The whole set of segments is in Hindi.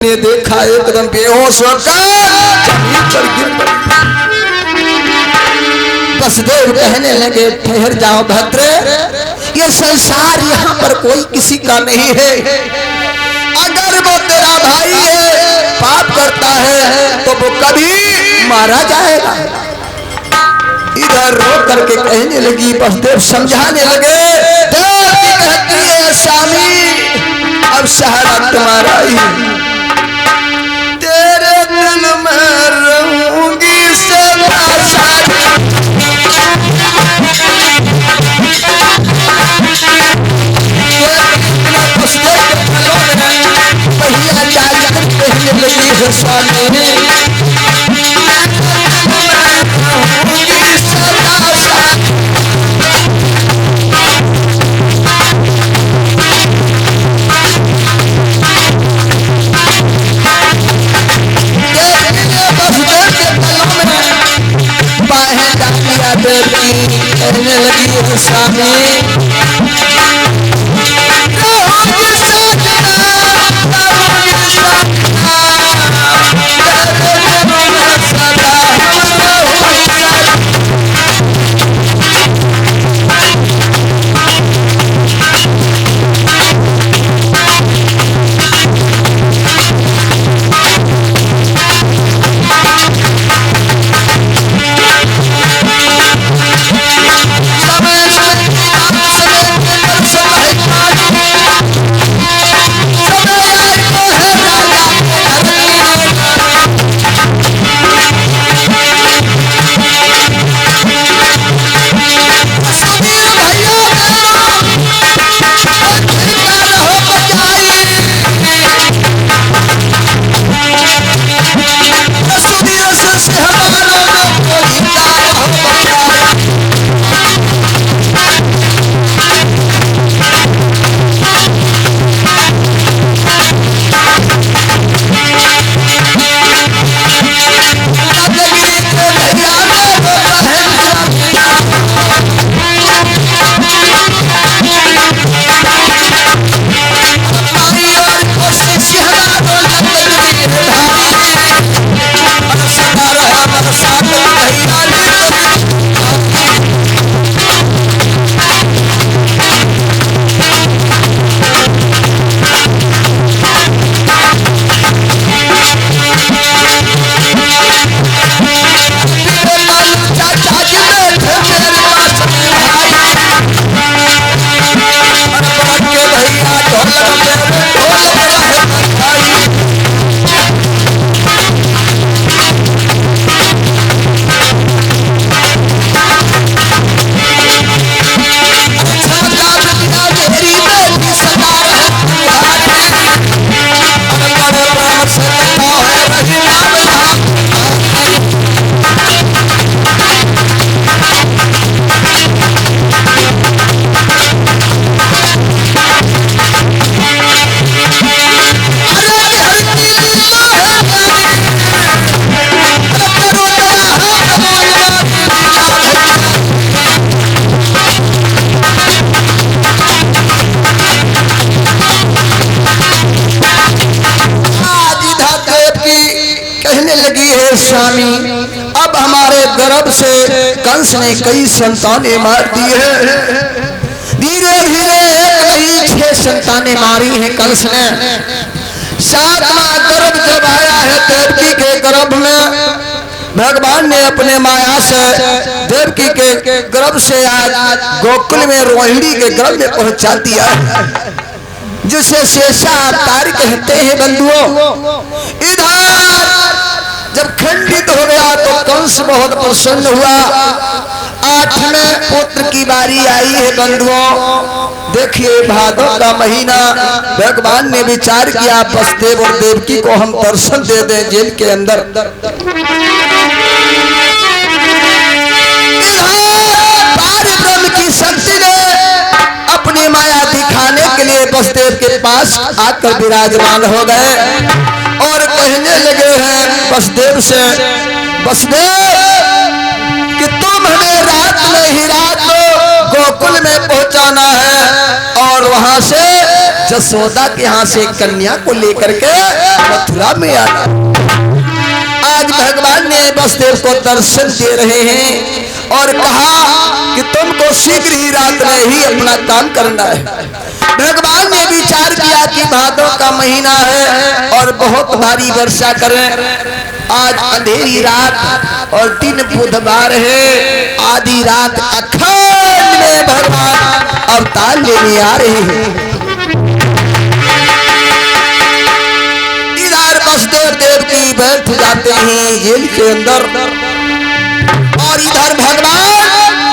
ने देखा एकदम बेहोश होकर जमीन पर गिर पड़ा। बसदेव कहने लगे ठहर जाओ भद्र, ये संसार यहाँ पर कोई किसी का नहीं है। अगर वो तेरा भाई है, पाप करता है तो वो कभी मारा जाएगा। इधर रो करके कहने लगी, बसदेव समझाने लगे, देवकी कहती है स्वामी अब सहारा तुम्हारा ही, तेरे दिल में रहूंगी सदा सारी। पहिया जाकर कहने लगी है स्वामी कहने लगी है स्वामी स्वामी अब हमारे गर्भ से कंस ने कई संतानें मार दी है। धीरे धीरे एक नहीं 6 संतानें मारी हैं कंस ने। 7वां गर्भ जब आया है देवकी के गर्भ में, भगवान ने अपने माया से देवकी के गर्भ से आज गोकुल में रोहिणी के गर्भ में पहुंचा दिया, जिसे शेषा अवतार कहते हैं बंधुओं। इधर जब खंडित हो गया तो कंस बहुत प्रसन्न हुआ। 8वें पुत्र की बारी आई है बंधुओं। देखिए भादों का महीना, भगवान ने विचार किया बसदेव और देवकी को हम दर्शन दे दें जेल के अंदर। ब्रह्म की शक्ति ने अपनी माया दिखाने के लिए बसदेव के पास आकर विराजमान हो गए और कहने लगे हैं बसदेव से, बसदेव कि तुम हमें रात में ही रात गोकुल में पहुंचाना है और वहां से जसोदा के यहाँ से कन्या को लेकर के मथुरा में आना। आज भगवान ने वसुदेव को दर्शन दे रहे हैं और कहा कि तुमको शीघ्र ही रात में ही अपना काम करना है। भगवान ने विचार किया कि भादों का महीना है और बहुत भारी वर्षा करें। आज अंधेरी रात और दिन बुधवार है, आधी रात अखंड में भगवान अवतार लेने आ रहे हैं। इधर वसुदेव देव की बैठ जाते हैं जेल के अंदर और इधर भगवान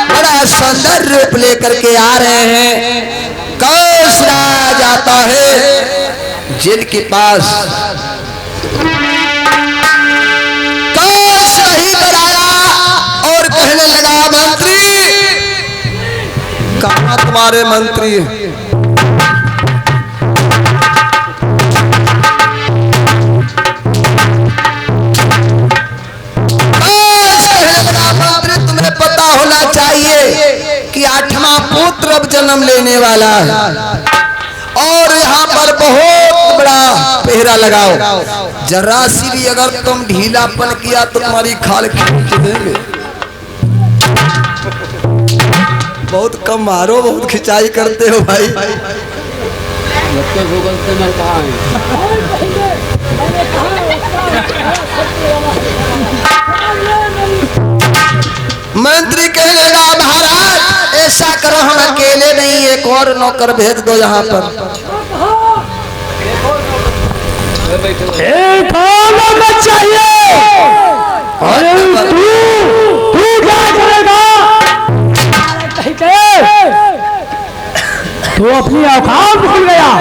बड़ा सुंदर रूप लेकर के आ रहे हैं। कंस राज आता है जेल के पास, कंस नहीं डराया और कहने लगा मंत्री, कहाँ तुम्हारे मंत्री? तुम्हें पता होना चाहिए कि 8वां पुत्र अब जन्म लेने वाला है और यहाँ पर बहुत बड़ा पहरा लगाओ। जरा सी भी अगर तुम ढीलापन किया तो तुम्हारी खाल खींच देंगे। बहुत कम मारो, बहुत खिंचाई करते हो भाई। मंत्री कहने लगा महाराज ऐसा करो, हम अकेले नहीं, एक और नौकर भेज दो यहाँ पर। एक और नौकर चाहिए। अरे तू क्या करेगा? तू अपनी औकात भूल गया।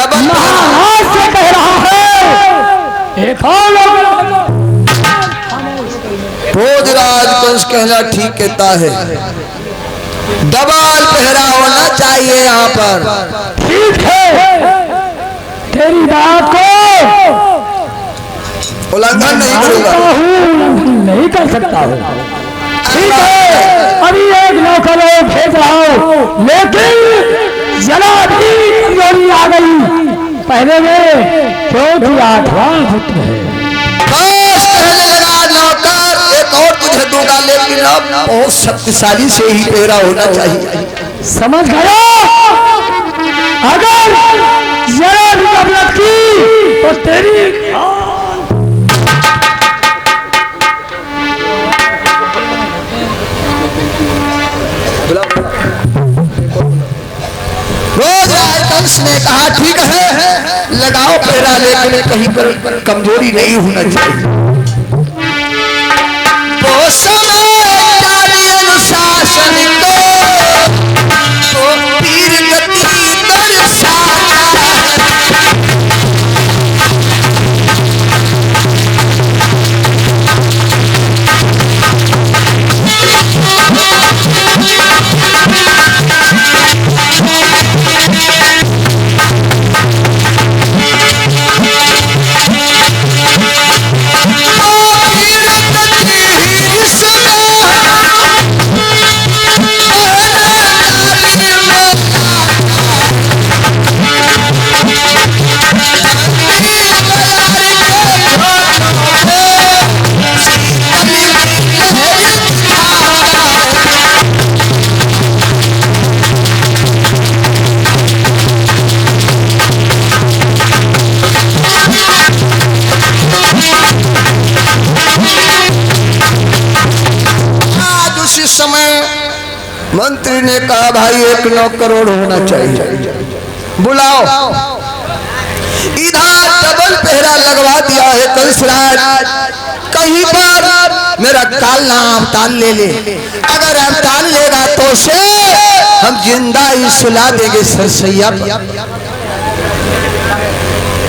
महाराज से कह रहा है एक और नौकर। भोजराज कंस कहना ठीक कहता है, डबल पहरा होना चाहिए यहाँ पर। ठीक है, तेरी बात को उल्लंघन नहीं करूंगा, नहीं कर सकता हूँ। ठीक है, अभी एक नौकर भेज रहा हूँ, लेकिन जरा भी कमजोरी आ गई। पहले में क्योंकि 8वां पुत्र है। एक और तुझे दूंगा, लेकिन अब बहुत शक्तिशाली से ही पहरा होना चाहिए। समझ गया? अगर जरा भी गलत की तो तेरी कंस ने कहा ठीक है लगाओ पहरा, लेकिन कहीं पर कमजोरी नहीं होना चाहिए। अनुशासन को पीर गति दर्शाता मंत्री ने कहा भाई 1 नौकर होना चाहिए, बुलाओ। इधर डबल पहरा लगवा दिया है कंसराज। कहीं पर मेरा काल ना अवतार ले ले, अगर अवतार लेगा तो से हम जिंदा ही सुला देंगे सरसैया।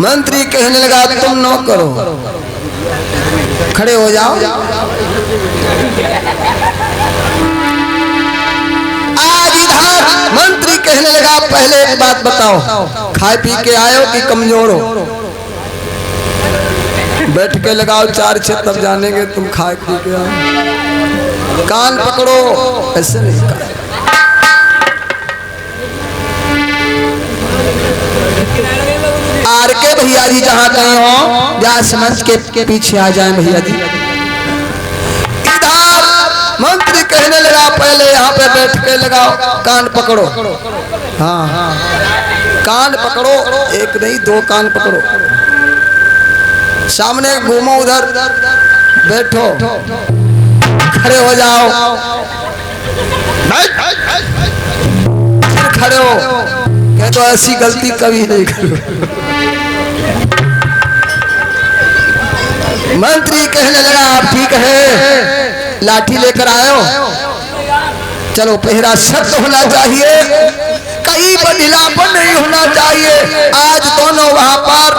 मंत्री कहने लगा तुम नौकर हो, खड़े हो जाओ। मंत्री कहने लगा पहले एक बात बताओ, खाए पी के आए हो कि कमजोर हो? बैठ के लगाओ 4-6 तब जानेंगे तुम खाए पी के आओ। कान पकड़ो, ऐसे नहीं कहा। आर के भैया जी जहाँ कहीं हो व्यास मंच के पीछे आ जाएं भैया जी। इधर मंत्री कहने लगा पहले यहाँ पे बैठ के लगाओ, कान पकड़ो। हाँ कान पकड़ो, एक नहीं दो कान पकड़ो, सामने घूमो, उधर बैठो, खड़े हो जाओ, खड़े हो। कह तो ऐसी गलती कभी नहीं करो। मंत्री कहने लगा आप ठीक है, लाठी लेकर आए हो, चलो पहरा सख्त होना चाहिए, कहीं बदलापन नहीं होना चाहिए। आज दोनों वहां पर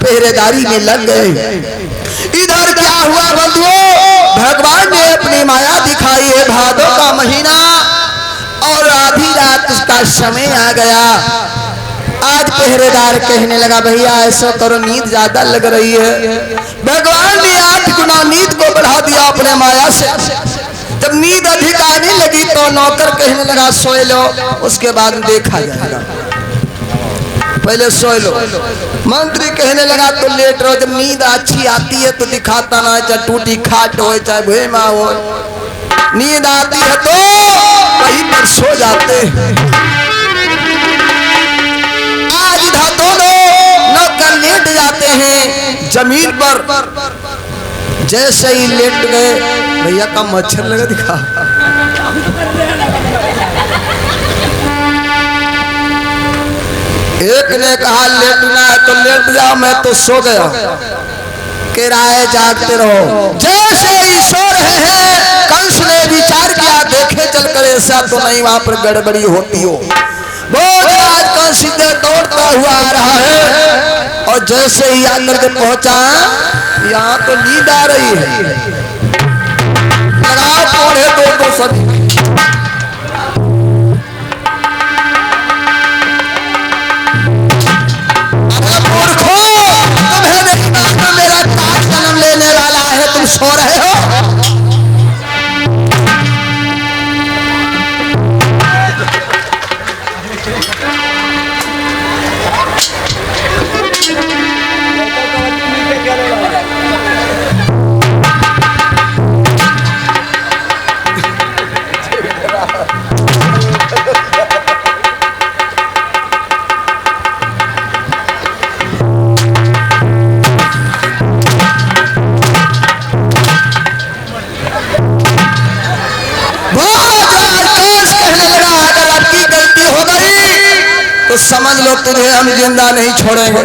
पहरेदारी में लग गए। इधर क्या हुआ बंधुओं, भगवान ने अपनी माया दिखाई है, भादों का महीना और आधी रात उसका समय आ गया। आज पहरेदार कहने लगा भैया ऐसा करो, नींद ज्यादा लग रही है। भगवान ने 8 गुना नींद को बढ़ा दिया अपने माया से। जब नींद अधिक आने लगी तो नौकर कहने लगा सोए लो, उसके बाद देखा जाएगा, पहले सोए लो। मंत्री कहने लगा तो लेट रहो, जब नींद अच्छी आती है तो दिखाता ना, चाहे टूटी खाट हो चाहे भेमा हो, नींद आती है तो वहीं पर सो जाते। आज इधर दोनों नौकर लेट जाते हैं जमीन पर। जैसे ही लेट गए भैया का मच्छर लगा दिखा। एक ने कहा लेटना है तो लेट जाओ, मैं तो सो गया। कह रहा है जागते रहो। जैसे ही सो रहे हैं कंस ने विचार किया देखे चलकर ऐसा तो नहीं वहां पर गड़बड़ी होती हो। भोजराज कंस सीधे दौड़ता हुआ आ रहा है और जैसे ही आकर के पहुंचा, यहाँ तो नींद आ रही है, लगाओ पौड़े दो सदी। अरे मूर्खो, तुम्हें नहीं मालूम मेरा काल जन्म लेने वाला है, तुम सो रहे हो। तो समझ लो तुझे हम जिंदा नहीं छोड़ेंगे।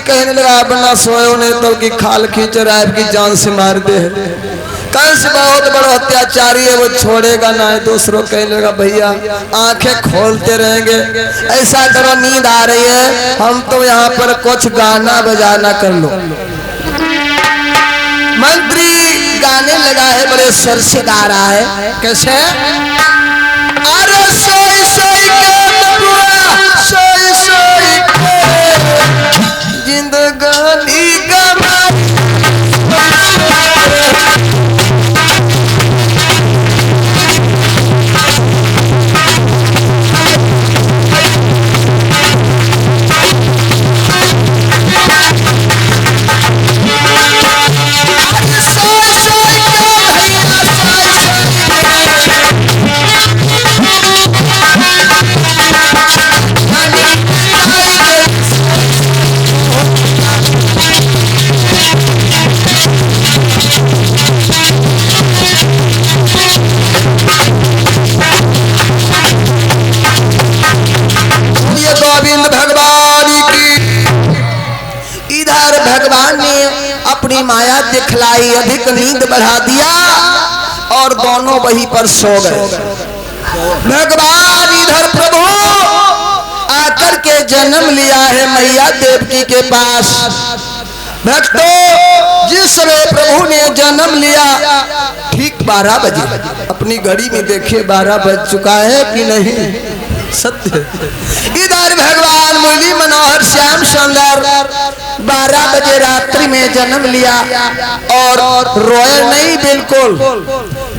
कहने लगा बना सोए नहीं तो की खाल खींच रहा है, की जान से मार दे। कंस बहुत बड़ा अत्याचारी है, वो छोड़ेगा ना। दूसरों कहने लगा भैया आंखें खोलते रहेंगे, ऐसा करो नींद आ रही है, हम तो यहाँ पर कुछ गाना बजाना कर लो। मंत्री गाने लगा है, बड़े स्वर से गा रहा है। कैसे? अरे सोई सोई के बबुआ, सोई सोई के जिंदगानी गमा। भगवान ने अपनी माया दिखलाई, अधिक नींद बढ़ा दिया और दोनों वहीं पर सो गए। भगवान इधर प्रभु आकर के जन्म लिया है मैया देवकी के पास। भक्तों, जिस समय प्रभु ने जन्म लिया ठीक 12 बजे, अपनी घड़ी में देखिए 12 बज चुका है कि नहीं, सत्य। इधर भगवान मुरली मनोहर श्याम सुंदर 12 बजे रात्रि में जन्म लिया और रोए नहीं, बिल्कुल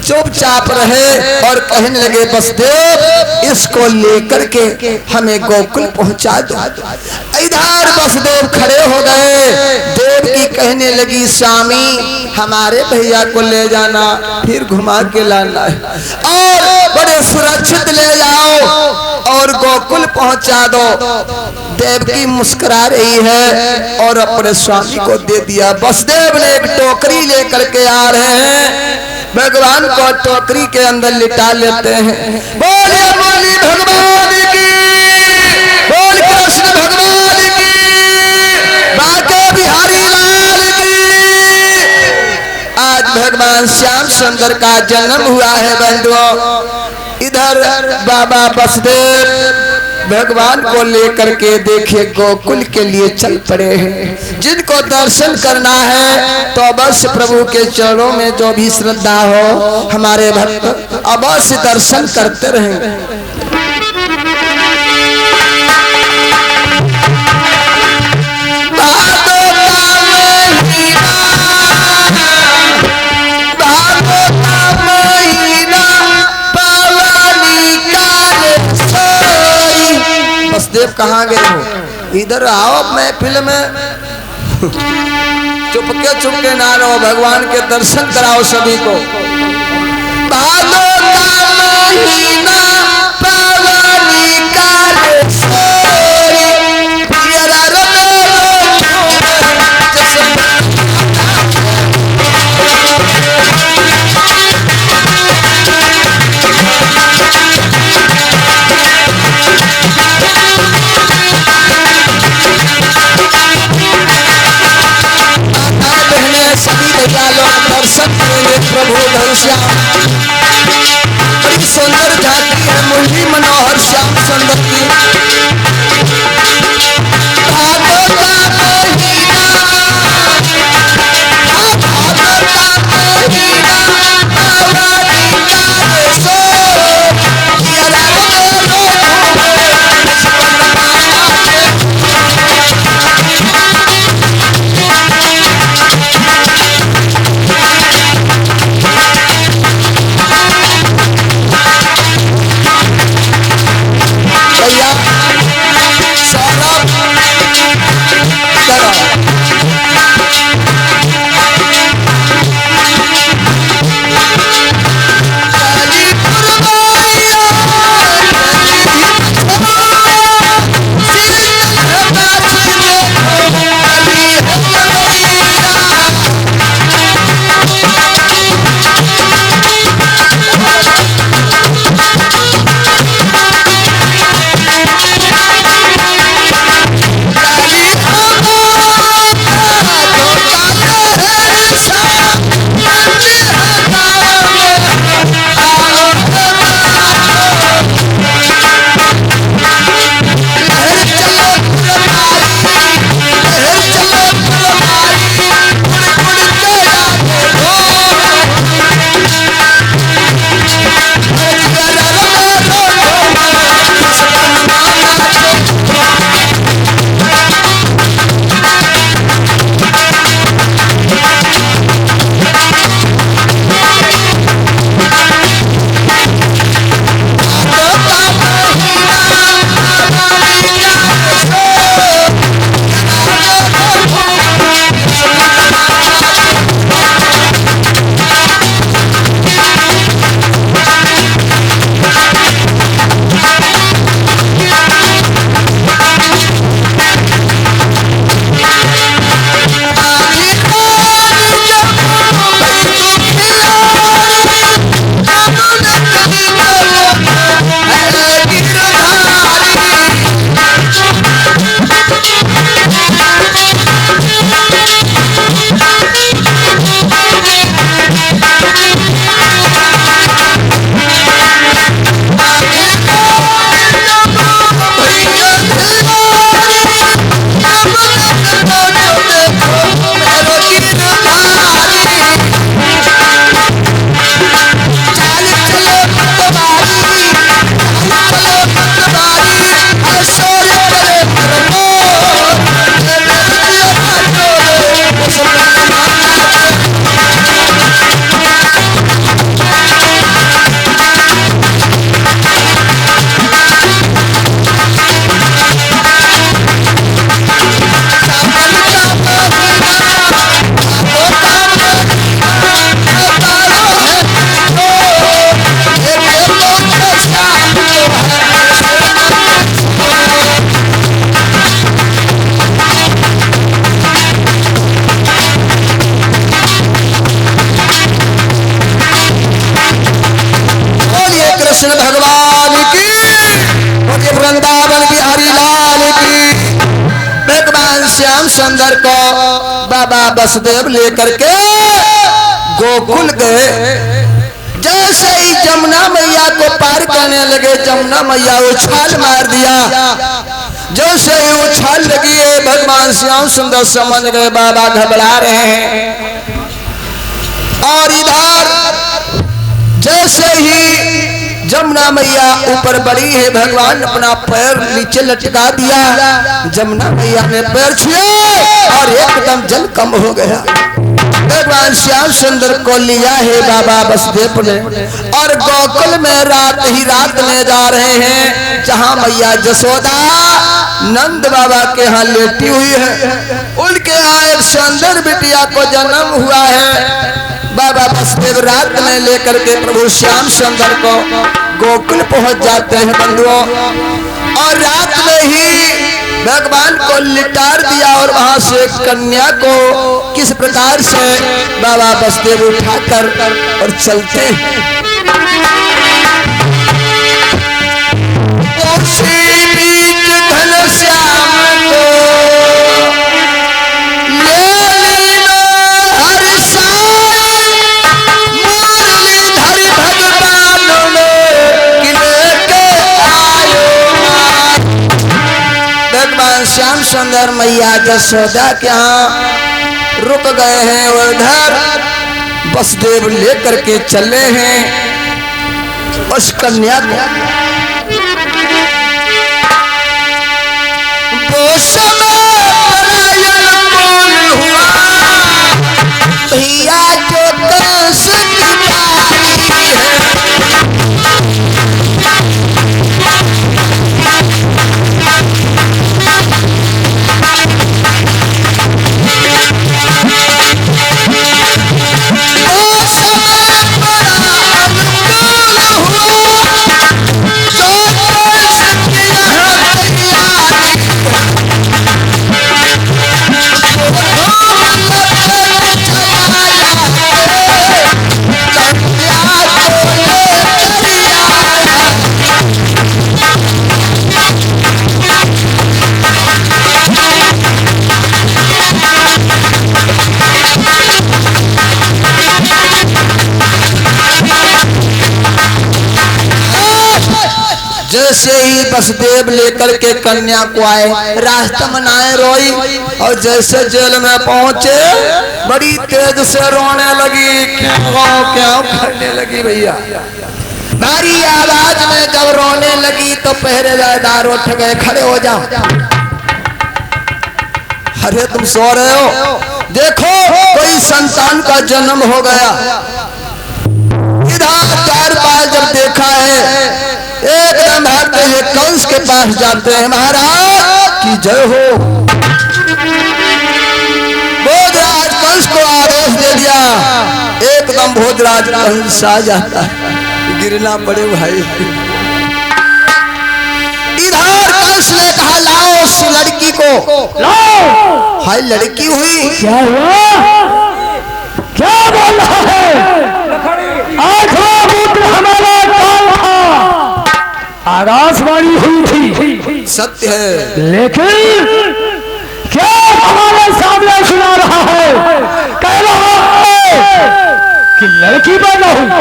चुपचाप रहे और कहने लगे वसुदेव इसको लेकर के हमें गोकुल पहुंचा दो। इधर वसुदेव खड़े हो गए, देवकी कहने लगी स्वामी हमारे भैया को ले जाना, फिर घुमा के लाना है और बड़े सुरक्षित ले जाओ और गोकुल पहुंचा दो। देवकी मुस्कुरा रही है और अपने स्वामी को दे दिया। वसुदेव ने एक टोकरी लेकर के आ रहे हैं, भगवान को टोकरी के अंदर लिटा लेते हैं। बोलिए बोली भगवान की, बोल कृष्ण भगवान की, बाके बिहारी लाल की। आज भगवान श्याम सुंदर का जन्म हुआ है बंधुओं। इधर बाबा वसुदेव भगवान को लेकर के देखिए गोकुल के लिए चल पड़े हैं। जिनको दर्शन करना है तो अवश्य प्रभु के चरणों में जो भी श्रद्धा हो हमारे भक्त अवश्य दर्शन करते रहें। वसुदेव कहाँ गए हो? इधर आओ महफिल में, चुपके ना रहो, भगवान के दर्शन कराओ सभी को। भादो का महीना पावनी काल सोई, पियरा दर्शन करेंगे प्रभु घनश्याम। बड़ी सुंदर श्याम सुंदर को बाबा वसुदेव लेकर के गोकुल गए। जैसे ही जमुना मैया को पार करने लगे, जमुना मैया उछाल मार दिया। जैसे ही उछाल लगी है, भगवान श्याम सुंदर समझ गए बाबा घबरा रहे हैं। और इधर जैसे ही जमुना मैया ऊपर बढ़ी है, भगवान अपना पैर नीचे लटका दिया। जमुना मैया ने पैर छुए और एकदम जल कम हो गया। भगवान श्याम सुंदर को लिया है बाबा वसुदेव ने और गोकुल में रात ही रात में जा रहे हैं, जहां मैया जसोदा नंद बाबा के यहाँ लेटी हुई है। उनके यहाँ एक सुंदर बिटिया को जन्म हुआ है। बाबा वसुदेव रात में लेकर के प्रभु श्याम सुंदर को गोकुल पहुंच जाते हैं बंधुओं। और रात में ही भगवान को लिटार दिया और वहां से कन्या को किस प्रकार से बाबा वसुदेव उठाकर और चलते हैं। श्याम सुंदर मैया जसोदा के यहाँ रुक गए हैं। उधर वसुदेव लेकर के चले हैं उस कन्या को। वो समय हुआ भैया जो कंस की बारी है। जैसे ही वसुदेव लेकर के कन्या को आए, रास्ता में नाए रोई और जैसे जेल में पहुंचे बड़ी तेज से रोने लगी। क्या करने लगी भैया? भारी आवाज में जब रोने लगी तो पहरेदार उठ गए, खड़े हो जाओ। अरे तुम सो रहे हो, देखो कोई संतान का जन्म हो गया। इधर चार पांच जब देखा है, एकदम भागते हुए कंस के पास जाते हैं। महाराज की जय हो। भोजराज कंस को आदेश दे दिया, एकदम भोजराज कंस आ जाता है। गिरना पड़े भाई। इधर कंस ने कहा लाओ उस लड़की को, लाओ। हाय लड़की हुई, क्या हुआ? क्या बोल रहा है? हमारा काल था, आकाशवाणी हुई थी, सत्य है, लेकिन क्या हमारे सामने सुना रहा है? कह रहा है कि लड़की पैदा हुई।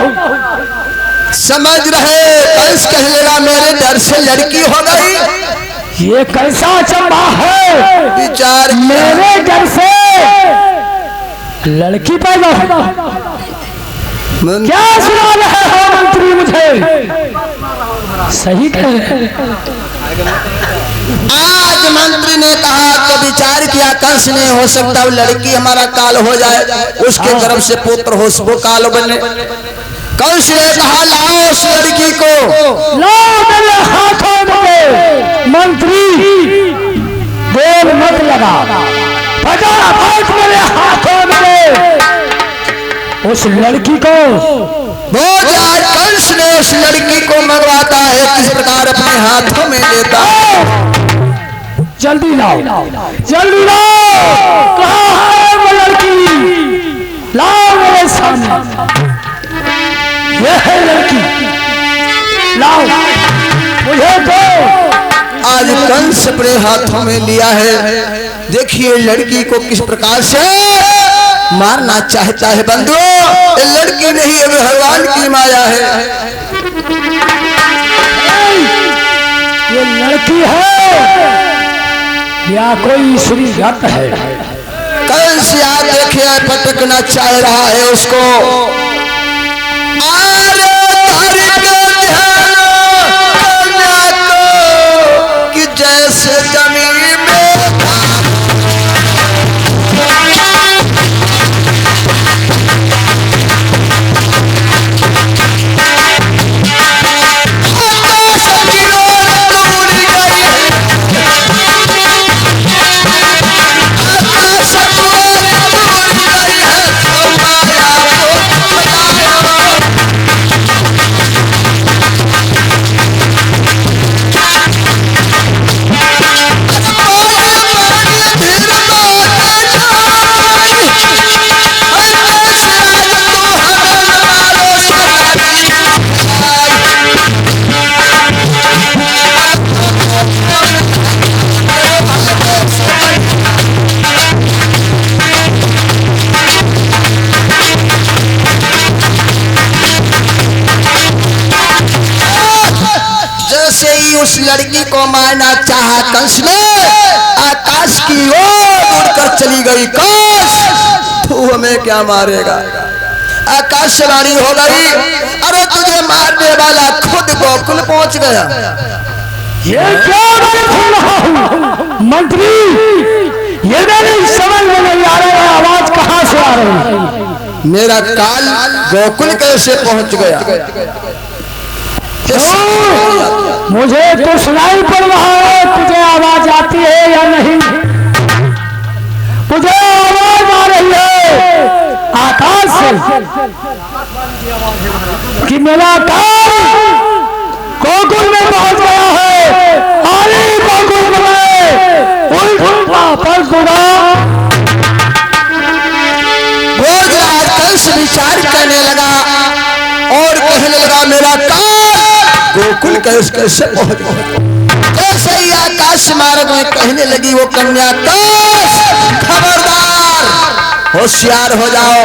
समझ रहे कंस कहेगा मेरे डर से लड़की हो गई। ये कैसा चंबा है? विचार मेरे डर से लड़की पैदा हुई। क्या सुना रहे हो मंत्री? मुझे सही कहे। आज मंत्री ने कहा तो विचार किया कंस ने, हो सकता है लड़की हमारा काल हो जाए, उसके गर्भ से पुत्र हो, वो काल बने। कंस ने कहा लाओ उस लड़की को, लाओ मेरे हाथों में। मंत्री बोल मत लगा, फटाफट मेरे हाथों में उस लड़की को। भोजराज कंस ने उस लड़की को मंगवाता है, किस प्रकार अपने हाथों में लेता है। जल्दी लाओ, जल्दी लाओ। कहाँ है वो लड़की? लाओ मेरे सामने। ये है लड़की, लाओ मुझे दो। आज कंस अपने हाथों में लिया है। देखिए लड़की को किस प्रकार से मारना चाहता है बंधुओं। ये लड़की नहीं है, भगवान की माया है। ये लड़की है या कोई श्रीगत है? कंस याद देखिए पटकना चाह रहा है उसको। कि जैसे जमीन में उस लड़की को मारना चाहा कंस ने, आकाश की ओर उड़कर चली गई। कंस तू हमें क्या मारेगा? आकाशवाणी हो गई, अरे तुझे मारने वाला खुद गोकुल पहुंच गया। ये क्या मैं सुन रहा हूं मंत्री? ये मेरी समझ में नहीं आ रहा है, आवाज कहां से आ रही है? मेरा काल गोकुल कैसे पहुंच गया? मुझे तो सुनाई पड़ रहा है, तुझे आवाज आती है या नहीं? मुझे आवाज आ रही है आकाश से कि मेरा काल गोकुल में पहुंच गया है। अरे गोकुल में उल्टा पल दूंगा। भोजराज कंस विचार करने लगा और कहने लगा मेरा काल गोकुल कैसे पहुंच गया? जैसे ही आकाश मार्ग में कहने लगी वो कन्या, कंस खबरदार होशियार हो जाओ।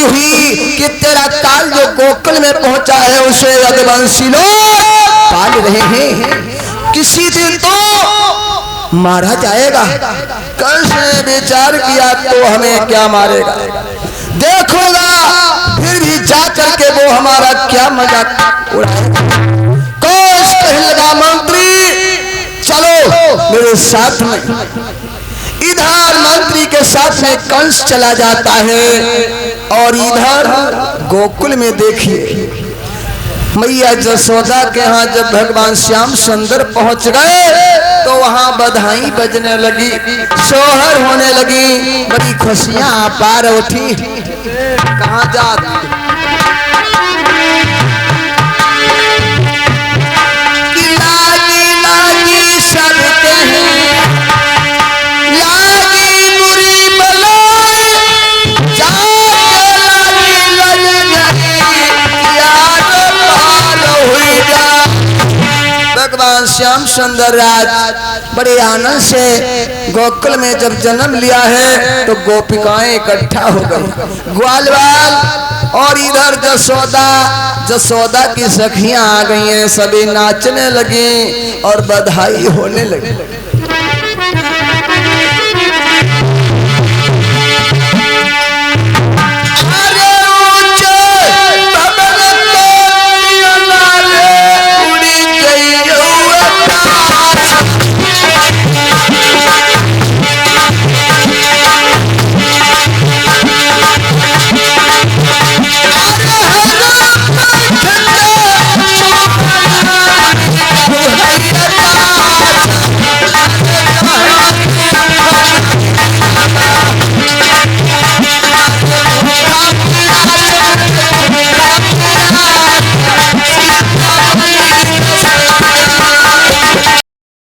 हुई कि तेरा काल जो गोकुल में पहुंचा है उसे यदुवंशी लोग पाल रहे हैं, किसी दिन तो मारा जाएगा। कंस ने विचार किया तो हमें क्या मारेगा, देखोगा फिर भी जा करके वो हमारा क्या मजाक उड़ाएगा। कंस कहने लगा मंत्री चलो मेरे साथ में। इधर मंत्री के साथ में कंस चला जाता है और इधर गोकुल में देखिए मैया जसोदा के यहाँ जब भगवान श्याम सुंदर पहुंच गए तो वहां बधाई बजने लगी, सोहर होने लगी, बड़ी खुशियां पार उठी। कहाँ जाती भगवान श्याम सुंदर राज बड़े आनंद से गोकुल में जब जन्म लिया है तो गोपिकाएं इकट्ठा हो गई, ग्वालवाल और इधर जसोदा की सखियां आ गई हैं, सभी नाचने लगी और बधाई होने लगी।